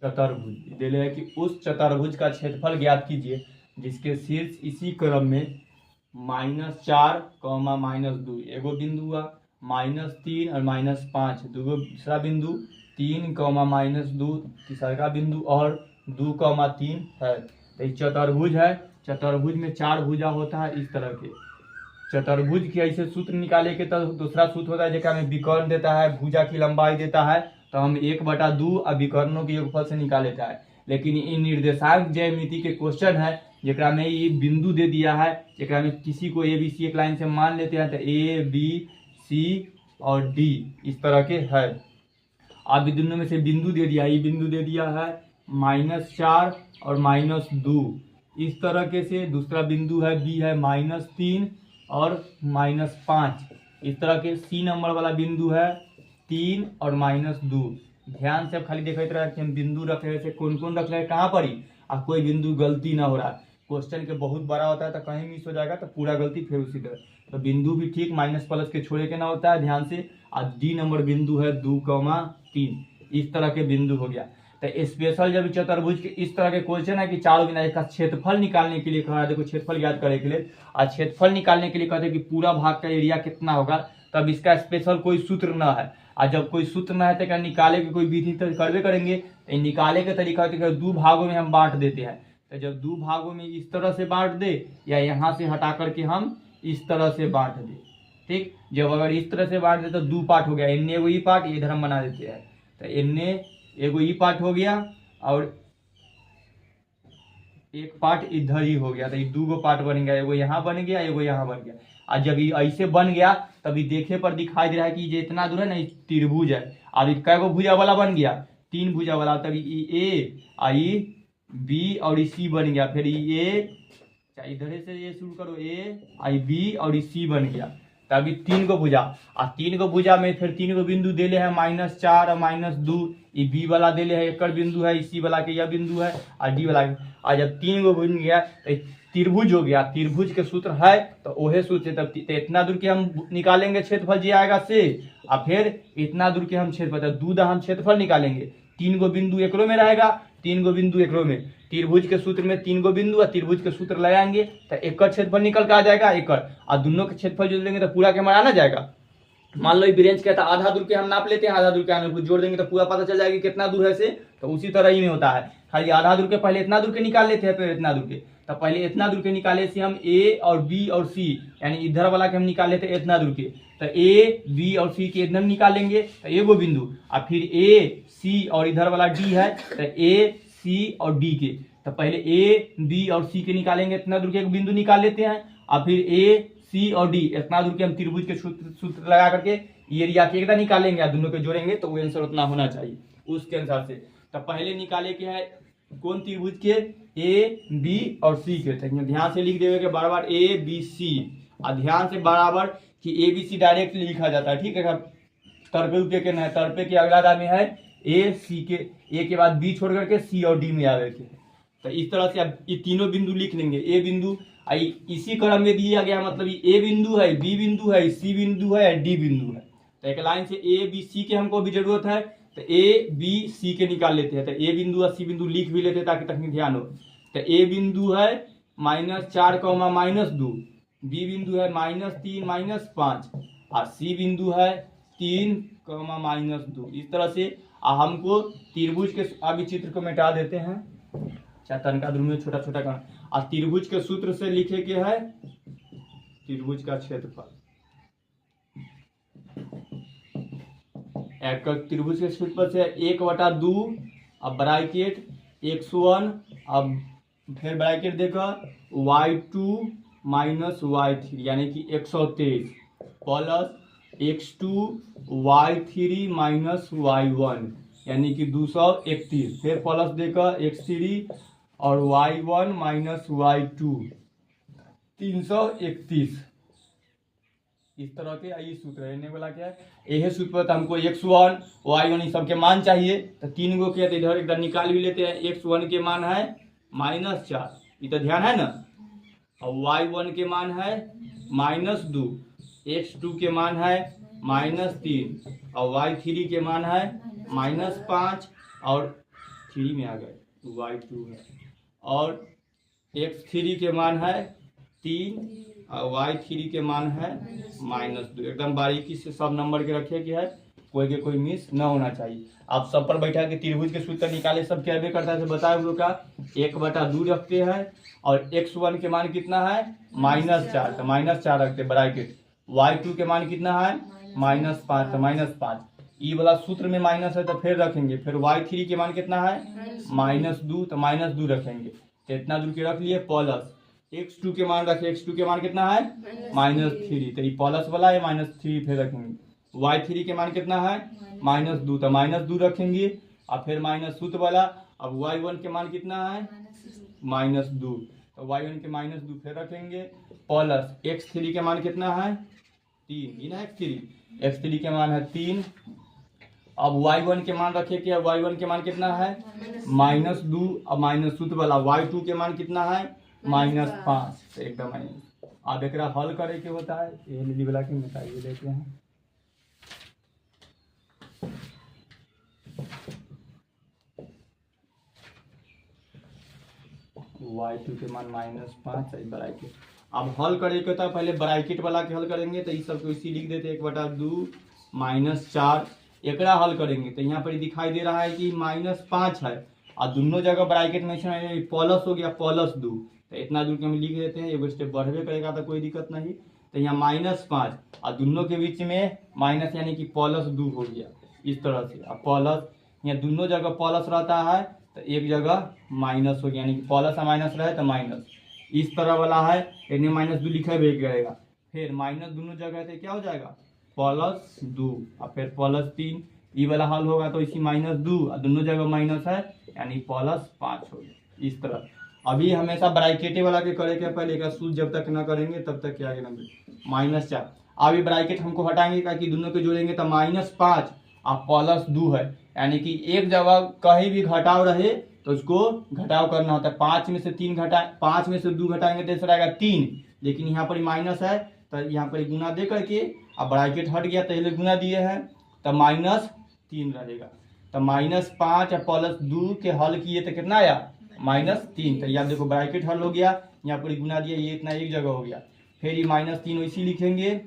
चतुर्भुज दे है कि उस चतुर्भुज का क्षेत्रफल ज्ञात कीजिए जिसके शीर्ष इसी क्रम में -4, -2 एगो बिंदु हुआ, -3 और -5 दूसरा बिंदु, 3, -2 तीसरा बिंदु और 2, 3 है। तो ये चतुर्भुज है। चतुर्भुज में 4 भुजा होता है। इस तरह के चतुर्भुज के ऐसे सूत्र निकाले के तो दूसरा सूत्र होता है जेका में विकर्ण देता है, भुजा की लंबाई देता है, तो हम 1/2 और विकर्णों के योगफल से निकाल लेता है। लेकिन इन निर्देशांक ज्यामिति के क्वेश्चन है जेकरा में ये बिंदु दे दिया है, जेकरा में किसी को ABC एक लाइन से मान लेते हैं तो ABC और D इस तरह के है। अब दोनों में से बिंदु दे दिया, ये बिंदु दे दिया है -4 और -2 इस तरह के से। दूसरा बिंदु है B है -3 और -5 इस तरह के। C नंबर वाला बिंदु है 3 और -2। ध्यान से अब खाली देखते रहे कि हम बिंदु रख रहे थे, कौन कौन रख रहे हैं, कहाँ पर ही, अब कोई बिंदु गलती ना हो रहा है। क्वेश्चन के बहुत बड़ा होता है तो कहीं मिस हो जाएगा तो पूरा गलती फिर उसी तरह। तो बिंदु भी ठीक माइनस प्लस के छोड़े के ना होता है, ध्यान से। और D नंबर बिंदु है 2, 3 इस तरह के बिंदु हो गया। तो स्पेशल जब चतुर्भुज के इस तरह के क्वेश्चन है कि चारों बिंदु का क्षेत्रफल निकालने के लिए कहा है, देखो क्षेत्रफल याद करने के लिए और क्षेत्रफल निकालने के लिए कहते हैं कि पूरा भाग का एरिया कितना होगा, तब इसका स्पेशल कोई सूत्र न है। और जब कोई सूत्र न है तो निकाले की कोई विधि तो करवे करेंगे। तो निकाले का तरीका होता है कि 2 भागों में हम बांट देते हैं। तो जब 2 भागों में इस तरह से बांट दे या यहाँ से हटा करके हम इस तरह से बांट दे, ठीक। जब अगर इस तरह से बांट दे तो 2 पार्ट हो गया, इन्ने एगो ई पार्ट, इधर हम बना देते हैं तो इन्ने एगो ई पार्ट हो गया और एक पार्ट इधर ही हो गया। तो ये 2 पार्ट बन गया, एगो यहाँ बन गया, एगो यहाँ बन गया। और जब ये ऐसे बन गया तभी देखे पर दिखाई दे रहा है कि ये इतना दूर है ना, त्रिभुज है। और कै गो भुजा वाला बन गया, 3 भुजा वाला। तभी ए आई B और C बन गया। फिर ये इधर से ये शुरू करो, A B और C बन गया। तभी 3 गो भुजा और 3 गो भुजा में फिर 3 गो बिंदु देले है -4 और -2। ये B वाला देले है एक बिंदु है, C वाला के यह बिंदु है और D वाला। और जब 3 गो बन गया तो त्रिभुज हो गया। त्रिभुज के सूत्र है तो वही सूत्र, तब इतना दूर के हम निकालेंगे क्षेत्रफल जी आएगा से, और फिर इतना दूर के हम क्षेत्रफल 2 हम क्षेत्रफल निकालेंगे। 3 गो बिंदु एकरो में रहेगा, 3 गो बिंदु एकरो में। त्रिभुज के सूत्र में 3 गो बिंदु और त्रिभुज के सूत्र लगाएंगे तो एक क्षेत्रफल निकल के आ जाएगा एक, और दोनों के क्षेत्रफल जो लेंगे तो पूरा के माना जाएगा। मान लो ब्रेंच कहता है आधा दूर के हम नाप लेते हैं, आधा दूर के आने जोड़ देंगे तो पूरा पता चल जाएगा कितना दूर है से। तो उसी तरह ही में होता है, खाली आधा दूर के पहले इतना दूर के निकाल लेते हैं, फिर इतना दूर के। तो पहले इतना दूर के निकाले से हम A और B और C यानी इधर वाला के हम निकाल लेते हैं इतना दूर के। तो A B और C के इधर निकालेंगे तो एगो बिंदु, और फिर A C और इधर वाला D है तो A C और D के। तो पहले A B और C के निकालेंगे, इतना दूर के एक बिंदु निकाल लेते हैं, और फिर A C और D इतना दूर के हम त्रिभुज के सूत्र लगा करके एरिया के एकदा निकालेंगे, दोनों के जोड़ेंगे तो वो आंसर उतना होना चाहिए उसके अनुसार से। तो पहले निकाले के है कौन त्रिभुज के, A B और C के। तो ध्यान से लिख देवे के बार A B C, और ध्यान से बराबर कि A B C डायरेक्ट लिखा जाता है, ठीक है। तर्पे के नहीं, तर्पे के अगला में है A C के, A के बाद B छोड़ करके C और D में आवे के। तो इस तरह से अब ये तीनों बिंदु लिख लेंगे। A बिंदु इसी क्रम में दिया गया, मतलब ये A बिंदु है, B बिंदु है, C बिंदु है, D बिंदु है। तो एक लाइन से A B C के हमको भी जरूरत है तो A B C के निकाल लेते हैं। तो A बिंदु और C बिंदु लिख भी लेते हैं ताकि तकनीक ध्यान हो। तो A बिंदु है -4, -2, B बिंदु है -3, -5 और C बिंदु है 3, -2 इस तरह से। हमको त्रिभुज के अभी चित्र को मिटा देते हैं, तनका दूर में छोटा छोटा का। और त्रिभुज के सूत्र से लिखे के है त्रिभुज का क्षेत्रफल। त्रिभुज के सूत्र से 1/2 अब ब्रैकेट x1, अब फिर ब्रैकेट देकर y2 - y3 यानी कि 123 प्लस x2 y3 - y1 यानी कि 231, फिर प्लस देकर x3 और y1 - y2 331 इस तरह के यही सूत्र है। वाला क्या है, यही सूत्र पर तो हमको x1 y1 इन सबके मान चाहिए। तो 3 गो के इधर इधर निकाल भी लेते हैं। x1 के मान है -4, ये तो ध्यान है ना, और y1 के मान है -2, x2 के मान है -3 और y3 के मान है -5 और 3 में आ गए, y2 है। और x3 के मान है 3 और y3 के मान है -2। एकदम बारीकी से सब नंबर के रखे कि है, कोई के कोई मिस न होना चाहिए। आप सब पर बैठा के त्रिभुज के सूत्र निकाले, सब क्या भी करता है बताए हम लोग का 1/2 रखते हैं। और x1 के मान कितना है -4, तो -4 रखते ब्रैकेट। y2 के मान कितना है -5, तो -5। ई वाला सूत्र में माइनस है तो फिर रखेंगे। फिर y3 के मान कितना है -2, तो -2 रखेंगे। तो इतना दूर के रख लिए। प्लस x2 के मान रखे, x2 के मान कितना है -3, तो ये प्लस वाला है -3 फिर रखेंगे। y3 के मान कितना है -2, तो -2 रखेंगे। और फिर माइनस सूत्र वाला। अब y1 के मान कितना है -2, तो y1 के -2 फिर रखेंगे। प्लस x3 के मान कितना है 3, ये ना x3 के मान है 3। अब y1 के मान रखे कि y1 के मान कितना है -2, अब माइनस सूत्र वाला। y2 के मान कितना है -5, तो एकदम अब एक हल करे के होता है। ये नीली वाला के मिटाइए देते हैं। y2 के मान -5 है ब्रैकेट। अब हल करे के होता है, पहले ब्रैकेट वाला के हल करेंगे तो इस सब को इसी लिख देते 1/2 -4। एकड़ा हल करेंगे तो यहाँ पर दिखाई दे रहा है कि -5 है और दोनों जगह ब्रैकेट में प्लस हो गया +2, तो इतना दूर के हम लिख देते हैं। एगो स्टेप बढ़वे करेगा तो कोई दिक्कत नहीं। तो यहाँ -5 और दोनों के बीच में माइनस यानी कि +2 हो गया इस तरह से। अब प्लस यहाँ दोनों जगह प्लस रहता है तो एक जगह माइनस हो गया, यानी कि प्लस और माइनस रहे तो माइनस। इस तरह वाला है, इन्हें -2 लिखा भी करेगा। फिर माइनस दोनों जगह से क्या हो जाएगा +2 और फिर +3। ये वाला हल होगा तो इसी -2 और दोनों जगह माइनस है यानी +5 हो गया इस तरह। अभी हमेशा ब्रैकेटे वाला के करे के पहले का सूत्र जब तक ना करेंगे तब तक क्या -4। अभी ब्रैकेट हमको हटाएंगे ताकि दोनों के जोड़ेंगे तो -5 और +2 है, यानी कि एक जगह कहीं भी घटाव रहे तो उसको घटाव करना होता है। 5 में से 2 घटाएंगे तो ऐसा रहेगा 3, लेकिन यहाँ पर माइनस है तो यहाँ पर गुना दे करके अब ब्रैकेट हट गया तो ये गुना दिए हैं तो -3 रहेगा। तो -5 और +2 के हल किए तो कितना आया -3। तो यहाँ देखो ब्रैकेट हल हो गया, यहाँ पर गुना दिया, ये इतना एक जगह हो गया। फिर ये -3 वैसे लिखेंगे,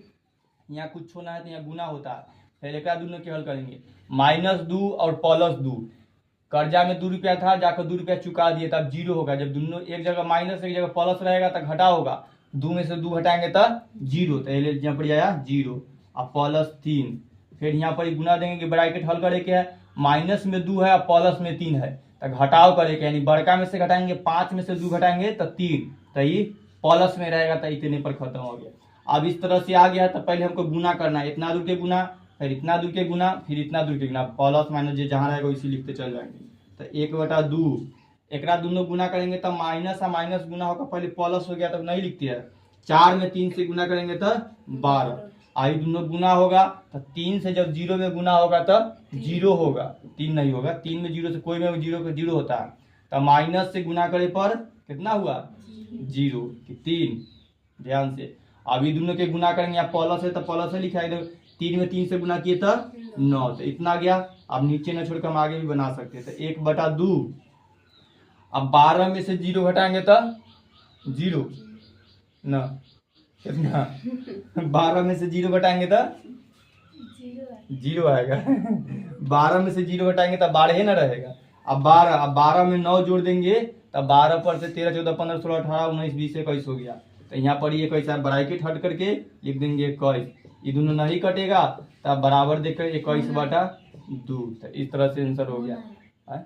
यहाँ कुछ होना है तो यहाँ गुना होता है। फिर एक दोनों के हल करेंगे -2 और +2। कर्जा में 2 रुपया था, जाकर 2 रुपया चुका दिए तब 0 होगा। जब दोनों एक जगह माइनस एक जगह प्लस रहेगा तो घटा होगा। 2 में से 2 घटाएंगे तो 0, तो यहाँ पर आया 0 और +3। फिर यहाँ पर गुना देंगे कि ब्रैकेट हल करे के है, माइनस में 2 है और प्लस में 3 है तो घटाव करे के, यानी बड़का में से घटाएंगे 5 में से 2 घटाएंगे तो 3, तो ये प्लस में रहेगा तो इतने पर खत्म हो गया। अब इस तरह से आ गया तो पहले हमको गुना करना है, इतना दूर के गुना, फिर इतना दूर के गुना, फिर इतना दूर के गुना, प्लस माइनस जो जहाँ रहेगा इसी लिखते चल जाएंगे। तो 1/2 एक दोनों गुना करेंगे तो माइनस और माइनस गुना होगा, पहले प्लस हो गया तो नहीं लिखते हैं। 4 में 3 से गुना करेंगे तो 12, आई दोनों गुना होगा तो 3 से जब 0 में गुना होगा तो 0 होगा, 3 नहीं होगा। 3 में 0 से कोई में 0 होता है तो माइनस से गुना करे पर कितना हुआ 0 कि 3। ध्यान से अभी दोनों के गुना करेंगे, यहाँ प्लस है तो प्लस है लिखा है। 3 में 3 से गुना किए तो 9, तो इतना गया। अब नीचे न छोड़कर हम आगे भी बना सकते हैं। तो 1/2, अब 12 में से 0 घटाएंगे तो 0 न कितना 12 में से 0 घटाएंगे तो 0 आएगा। 12 में से 0 घटाएंगे तो 12 ही ना रहेगा। अब 12 में 9 जोड़ देंगे तो 12 पर से 13, 14, 15, 16, 18, 19, 20, 21 हो गया। तो यहाँ पर ये कैसा ब्रैकेट हट करके लिख देंगे 21। ये दोनों नहीं कटेगा तब बराबर देखकर 21/2। तो इस तरह से आंसर हो गया है।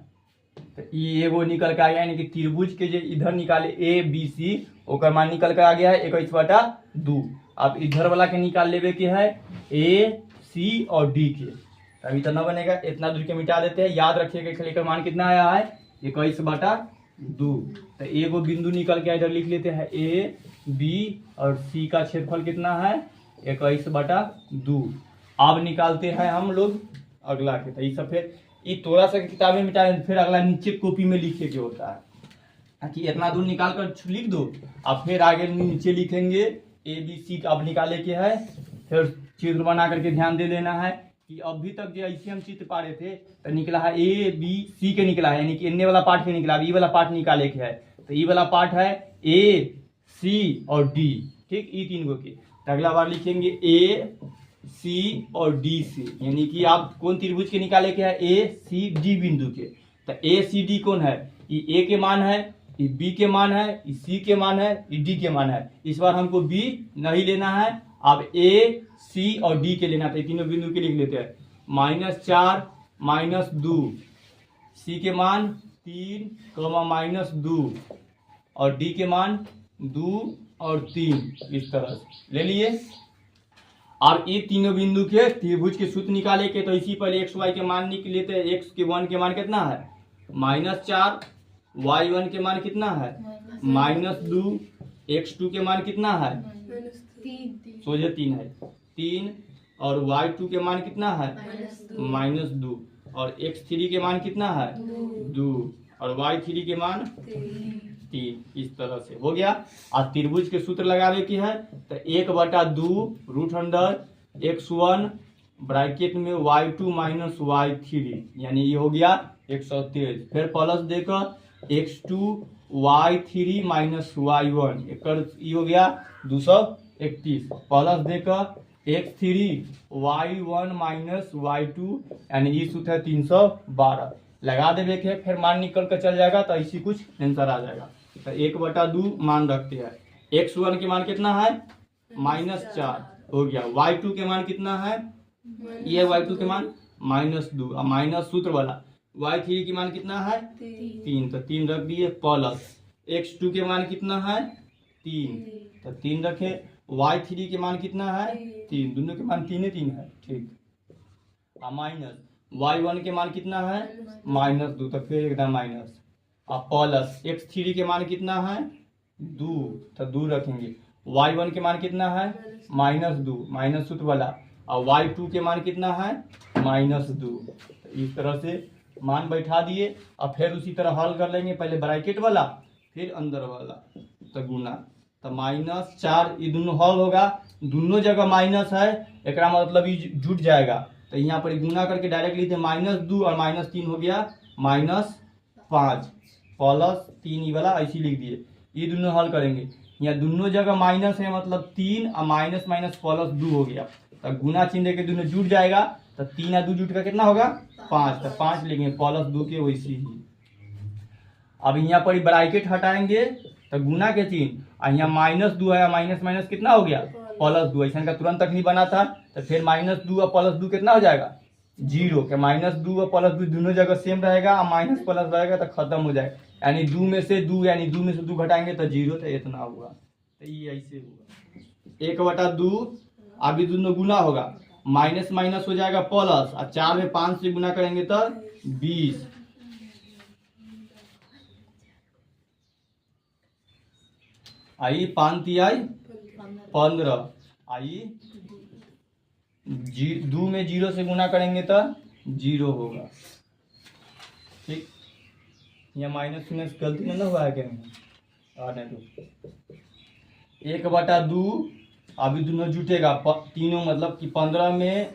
तो ये एगो निकल के आ गया, यानी कि त्रिभुज के जो इधर निकाले ABC ओकर मान निकल कर आ गया है 21/2। अब इधर वाला के निकाल लेवे के है AC और D के, अभी तो न बनेगा, इतना दूर के मिटा देते हैं। याद रखिएगा खाली का मान कितना आया है 21/2। तो एगो बिंदु निकल के इधर लिख लेते हैं AB और C का क्षेत्रफल कितना है 21/2। अब निकालते हैं हम लोग अगला के। तो ये सब फिर ये थोड़ा सा किताबें मिटा, फिर अगला नीचे कॉपी में लिखे के होता है कि इतना दूर निकाल कर लिख दो, अब फिर आगे नीचे लिखेंगे ABC। अब निकाले के है, फिर चित्र बना करके ध्यान दे देना है कि अभी तक जो ऐसे हम चित्र पा रहे थे तो निकला है ए बी सी के निकला है, यानी कि एने वाला पार्ट के निकला, अब ई वाला पार्ट निकाले के है। तो ई वाला पार्ट है ए सी और डी, ठीक, ई तीन गो के। तो अगला बार लिखेंगे ए सी और डी से, यानी कि आप कौन त्रिभुज के निकाले के है, ए सी डी बिंदु के। तो ए सी डी कौन है, ये ए के मान है, ये बी के मान है, ये सी के मान है, ये डी के मान है। इस बार हमको बी नहीं लेना है, अब ए सी और डी के लेना था, तीनों बिंदु के लिख लेते हैं। -4 -2, सी के मान 3, -2 और डी के मान 2 और 3, इस तरह से ले लिए। अब ये तीनों बिंदु के त्रिभुज के सूत्र निकाले के, तो इसी पर एक्स वाई के मान निकल लेते हैं। एक्स के 1 के मान कितना है -4, वाई 1 के मान कितना है -2, x2 के मान कितना है सोझे 3 है 3, और y2 के मान कितना है -2, और x3 के मान कितना है 2, और y3 के मान 3। इस तरह से हो गया। और त्रिभुज के सूत्र लगाने की है, तो 1/2 √अंडर x1 ब्रैकेट में y2 - y3, यानी ये हो गया 123। फिर प्लस देकर x2 y3 - y1, ये हो गया 231। प्लस देकर x3 y1 - y2, यानी ये सूत्र है 312। लगा देवे के फिर मान निकल कर चल जाएगा, तो ऐसी कुछ आंसर आ जाएगा। तो 1/2 मान रखते हैं। x1 के मान कितना है -4 हो गया, y2 के मान कितना है, ये y2 के मान -2, और माइनस सूत्र वाला y3 के मान कितना है 3, तो 3 रख दिए। प्लस x2 के मान कितना है 3, तो 3 रखे। y3 के मान कितना है 3, दोनों के मान 3 है, ठीक। और माइनस y1 के मान कितना है -2, तो फिर एकदम माइनस। और प्लस x3 के मान कितना है 2, तो 2 रखेंगे। y1 के मान कितना है -2, माइनस सूत्र वाला, और y2 के मान कितना है -2। इस तरह से मान बैठा दिए। और फिर उसी तरह हल कर लेंगे, पहले ब्रैकेट वाला फिर अंदर वाला, तो गुना, तो -4, ये दोनों हल होगा, दोनों जगह माइनस है, एक मतलब ये जुट जाएगा। तो यहाँ पर गुना करके डायरेक्ट लिखते -2 और -3 हो गया -5, प्लस 3 ये वाला ऐसे लिख दिए। ये दोनों हल करेंगे, यहाँ दोनों जगह माइनस है, मतलब 3 और माइनस प्लस 2 हो गया। तो गुना चिन्ह के दोनों जुट जाएगा, तो 3 और 2 जुट का कितना होगा 5, तो 5 लेंगे प्लस 2 के वैसे ही। अब यहाँ पर ब्रैकेट हटाएंगे तो गुना के चिन्ह, और यहाँ -2 है, माइनस कितना हो गया +2, ऐसा का तुरंत तक नहीं बना था। तो फिर -2 और +2 कितना हो जाएगा 0, के -2 और +2 दोनों जगह सेम रहेगा, और माइनस प्लस रहेगा तो खत्म हो जाएगा, यानी 2 में से 2, यानी 2 में से 2 घटाएंगे तो 0, तो इतना हुआ। तो ये ऐसे हुआ 1/2। अभी दोनों गुना होगा, माइनस हो जाएगा प्लस, और 4 में 5 से गुना करेंगे तो 20, आई 5 तिहाई 15, आई 2 में 0 से गुना करेंगे तो 0 होगा, ठीक। यहाँ माइनस गलती नहीं हुआ है क्या, नहीं तो 1/2। अभी दोनों जुटेगा, तीनों मतलब कि 15 में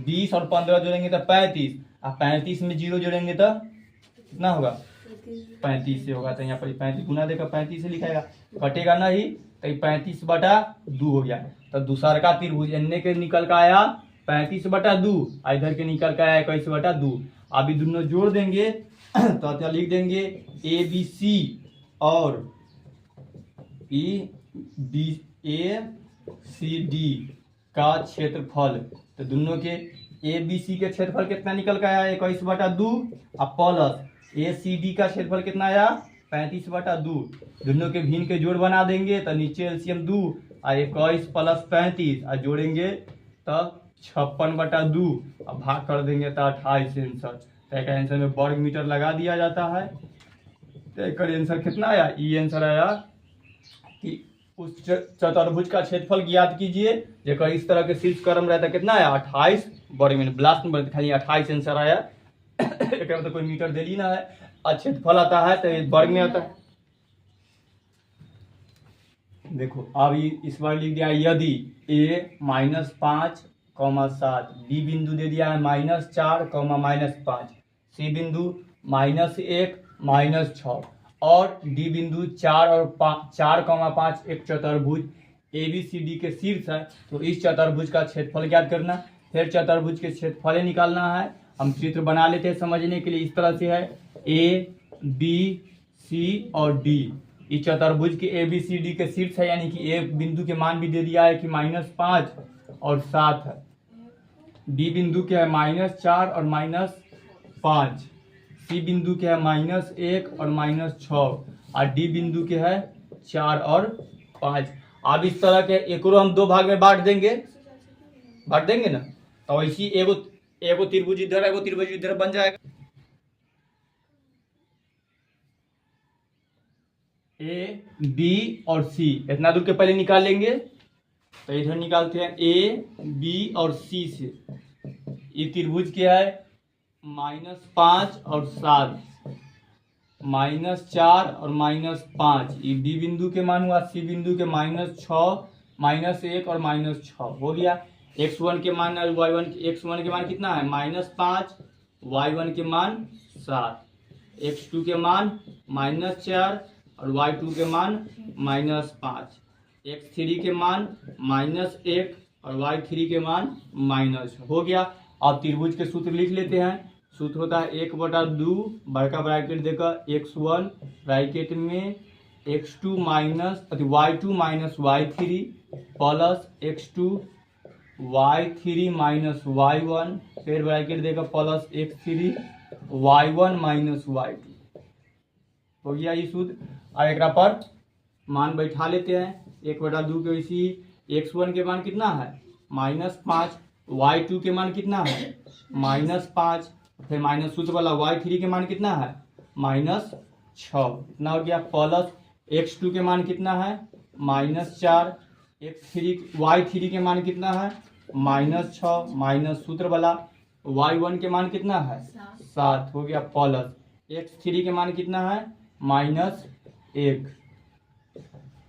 20 और 15 जोड़ेंगे तो 35, और 35 में 0 जोड़ेंगे तो कितना होगा 35 से होगा। तो यहाँ पर 35 गुना देकर 35 से लिखाएगा, कटेगा नहीं, तो 35/2 हो गया। तो दूसरा का त्रिभुज एने के निकल का आया 35/2, इधर के निकल का आया 21/2। अभी दोनों जोड़ देंगे तो क्या लिख देंगे ABC और ABCD का क्षेत्रफल। तो दोनों के ABC के क्षेत्रफल कितना निकल का आया 21/2, और प्लस ACD का क्षेत्रफल कितना आया 35/2। दोनों के भिन्न के जोड़ बना देंगे, तो नीचे LCM 2 और 21 + 35, और जोड़ेंगे तो 56/2, और भाग कर देंगे तो 28 आंसर। तो एक आंसर में वर्ग मीटर लगा दिया जाता है। तो एक आंसर कितना आया, ये आंसर आया कि उस चतुर्भुज का क्षेत्रफल ज्ञात कीजिए, जो इस तरह के शीर्ष क्रम रहता है, कितना आया 28 वर्ग मीटर, ब्लास्ट में खाली 28 आंसर आया। एक मतलब कोई मीटर दे ना है, और क्षेत्रफल आता है तो वर्ग में आता है। देखो अब इस बार लिख दिया, यदि A -5 7, डी बिंदु दे दिया है -4, -5, सी बिंदु -1, -6 और डी बिंदु 4 और 4, 5 एक चतुर्भुज ABCD के शीर्ष है। तो इस चतुर्भुज का क्षेत्रफल ज्ञात करना, फिर चतुर्भुज के क्षेत्रफल निकालना है। हम चित्र बना लेते हैं समझने के लिए। इस तरह से है ABC और D, इस चतुर्भुज के ABCD के शीर्ष है, यानी कि A बिंदु के मान भी दे दिया है कि -5 और 7 है। B बिंदु के है -4 और -5, C बिंदु के है -1 और -6 और D बिंदु के है 4 और 5। अब इस तरह के एक हम दो भाग में बांट देंगे ना, तो इसी एगो त्रिभुज इधर, एगो त्रिभुज इधर बन जाएगा। A, B और C इतना दूर के पहले निकाल लेंगे। तो इधर निकालते हैं A, B और C से। ये त्रिभुज क्या है? -5 और 7, -4 और -5। ये B बिंदु के मान हुआ, C बिंदु के -6, -1 और -6 हो गया। x1 के मान और x1 के मान कितना है? -5, y1 के मान 7, x2 के मान -4 और y2 के मान -5, x3 के मान -1 और y3 के मान - हो गया। अब त्रिभुज के सूत्र लिख लेते हैं। सूत्र होता है 1/2 बड़का ब्रैकेट देकर x1 ब्रैकेट में x2 y2 minus y3 plus x2 y3 minus y1 फिर ब्रैकेट देकर plus x3 y1 minus y2 हो गया ये सूत्र। अब एक पर मान बैठा लेते हैं। 1/2 के इसी x1 के मान कितना है? -5, y2 के मान कितना है? -5, फिर माइनस सूत्र वाला y3 के मान कितना है? -6 इतना हो गया। प्लस x2 के मान कितना है? -4, y3 के मान कितना है? -6 माइनस सूत्र वाला y1 के मान कितना है? 7 हो गया। प्लस x3 के मान कितना है? -1,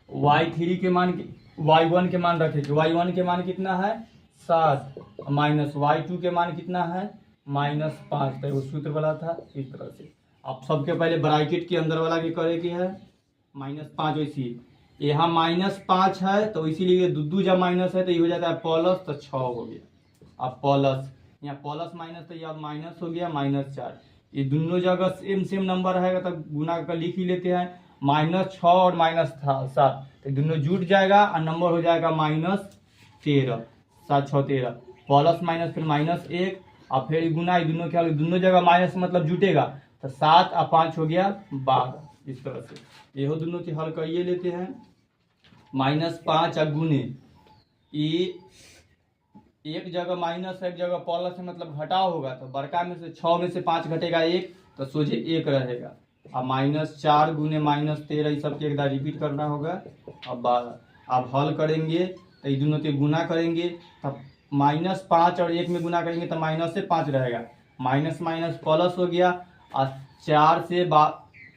y3 के मान y1 के मान रखेंगे। y1 के मान कितना है? 7 माइनस y2 के मान कितना है? -5। तो वो सूत्र वाला था इस तरह से। अब सबके पहले ब्रैकेट के अंदर वाला भी करेंगे है -5। वैसी यहाँ -5 है तो इसीलिए दू जब माइनस है तो ये हो जाता है प्लस, तो 6 हो गया। अब प्लस यहाँ प्लस माइनस तो यह माइनस हो गया -4। ये दोनों जगह सेम नंबर है तो गुना कर लिख ही लेते हैं। -6 और -7 तो दोनों जुट जाएगा और नंबर हो जाएगा -13। 7, 6, 13 प्लस माइनस फिर -1 और फिर गुना। दोनों क्या दोनों जगह माइनस मतलब जुटेगा तो 7 और 5 हो गया 12। इस तरह से ये दोनों के हल करिए लेते हैं। -5 और गुने ये एक जगह माइनस है एक जगह प्लस है मतलब घटाव होगा तो बड़का में से 6 में से 5 घटेगा 1 तो सोझे 1 रहेगा। अब -4 गुने -13 ये सबके एक बार रिपीट करना होगा। अब 12 अब हल करेंगे तो ये दोनों के गुना करेंगे तब -5 और 1 में गुना करेंगे तो माइनस से 5 रहेगा। माइनस माइनस प्लस हो गया और 4 से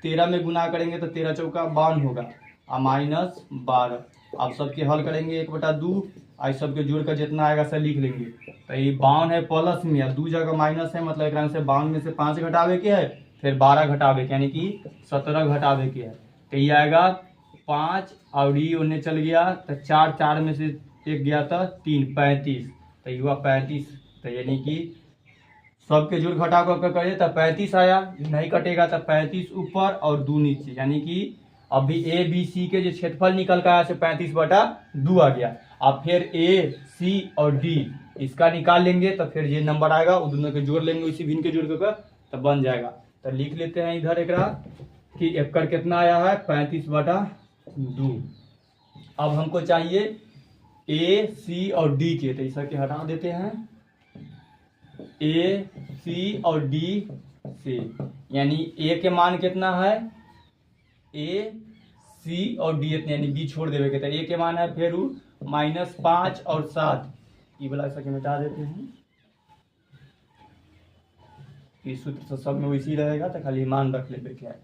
13 में गुना करेंगे तो 13 चौका 52 होगा और -12। अब सबके हल करेंगे 1/2 और सबके जोड़ कर जितना आएगा सब लिख लेंगे। तो ये 52 है प्लस में और 2 जगह माइनस है मतलब एक से 52 में से 5 घटावे के है फिर 12 घटावे के यानी कि 17 घटावे के है। तो ये आएगा 5 और ये उन्हें चल गया तो 4 में से 1 गया था 3 35 तो ये हुआ 35। तो यानी कि सबके जोड़ घटा कर करें तो 35 आया। नहीं कटेगा तो 35 ऊपर और 2 नीचे यानी कि अभी ABC के जो क्षेत्रफल निकल कर आया 35/2 आ गया। अब फिर AC और D इसका निकाल लेंगे तो फिर ये नंबर आएगा वो दोनों के जोड़ लेंगे उसी भिन्न के जोड़ कर तो बन जाएगा। तो लिख लेते हैं इधर एक कि एकर कितना आया है 35/2। अब हमको चाहिए A, C और D के तो इस के हटा देते हैं। A, C और D से यानी A के मान कितना है? A, C और D इतने यानी B छोड़ देवे के तो A के मान है फिर -5 और 7 ये वाला इसके मिटा देते हैं। इस सूत्र से सब में वैसी रहेगा तो खाली मान रख लेते क्या है।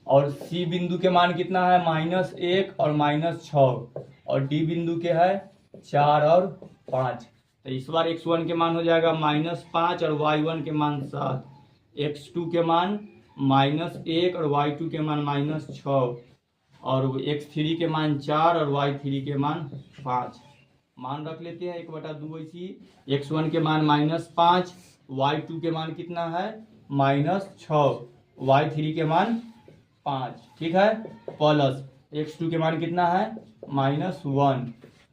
और C बिंदु के मान कितना है? -1 और -6 और D बिंदु के है 4 और 5। तो इस बार x1 के मान हो जाएगा -5 और y1 के मान 7, x2 के मान -1 और y2 के मान -6 और x3 के मान 4 और y3 के मान 5। मान रख लेते हैं 1/2 इसी। x1 के मान -5, y2 के मान कितना है -6, y3 के मान 5, ठीक है, प्लस x2 के मान कितना है -1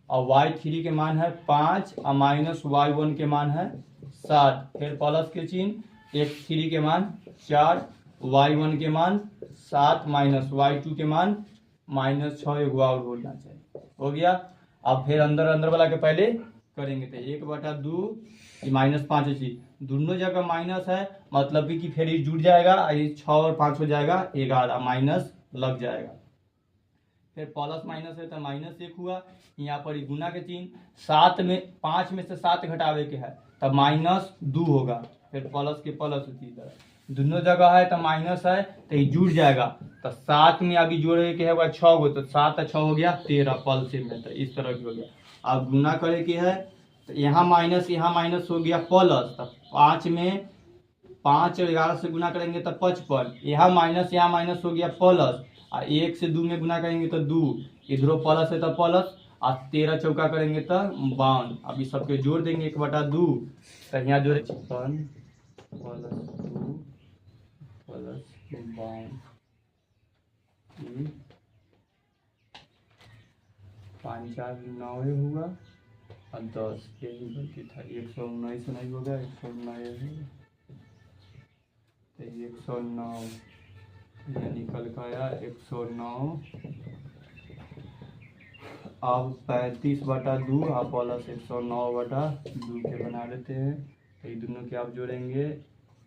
और y3 के मान है 5 और -y1 के मान है 7, फिर प्लस के चिन्ह, x3 के मान 4, y1 के मान 7 -y2 के मान -6, एक और बोलना चाहिए, हो गया। अब फिर अंदर अंदर वाला के पहले करेंगे तो 1/2 -5 इसी दोनों जगह माइनस है, मतलब कि फिर ये जुड़ जाएगा, ये 6 और 5 हो जाएगा 11, माइनस लग जाएगा। फिर प्लस माइनस है तो -1 हुआ, यहाँ पर गुना के चिन्ह, 7 में 5 में से 7 घटावे के है तब -2 होगा, फिर प्लस के प्लस उसी तरह दोनों जगह है तो माइनस है तो ये जुड़ जाएगा, तो 7 में अभी जोड़े के है 6 गो, तो 7 और 6 हो गया 13 पल से में, तो इस तरह की हो गया। अब गुना करे के है तो यहाँ माइनस हो गया प्लस, तो 5 में 5 और 11 से गुना करेंगे तो 55, यहाँ माइनस हो गया प्लस, और 1 से 2 में गुना करेंगे तो 2, इधरों प्लस है तो प्लस, और 13 चौका करेंगे तो 52। अभी सबके जोड़ देंगे 1/2, तो यहाँ जोड़े 56 + 2 + 52, 5 4 9 हुआ और 10, यही बल्कि था 119 नहीं होगा, 109 है तो 109, ये निकल का आया 109। अब 35/2 और प्लस 109/2 के बना लेते हैं, तो ये दोनों के आप जोड़ेंगे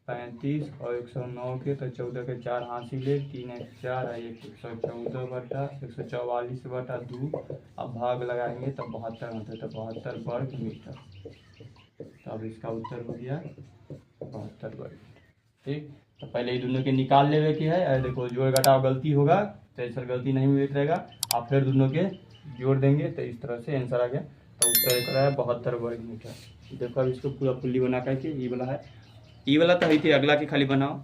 35 और 109 के, तो 14 के 4 हासिल, 3 1 4 और 114/2, अब भाग लगाएंगे तो 72 होता है, तो 72 वर्ग मीटर, तो अब इसका उत्तर हो गया 72 वर्ग, ठीक। तो पहले ये दोनों के निकाल लेवे के है, देखो जोड़ घटाव गलती होगा तो ऐसा गलती नहीं हुई रहेगा, आप फिर दोनों के जोड़ देंगे तो इस तरह से आंसर आ गया, तो उत्तर एक है 72 वर्ग मीटर। देखो अब इसको पूरा फुल्ली बना करके, ये वाला है, ये वाला तो है थे, अगला के खाली बनाओ।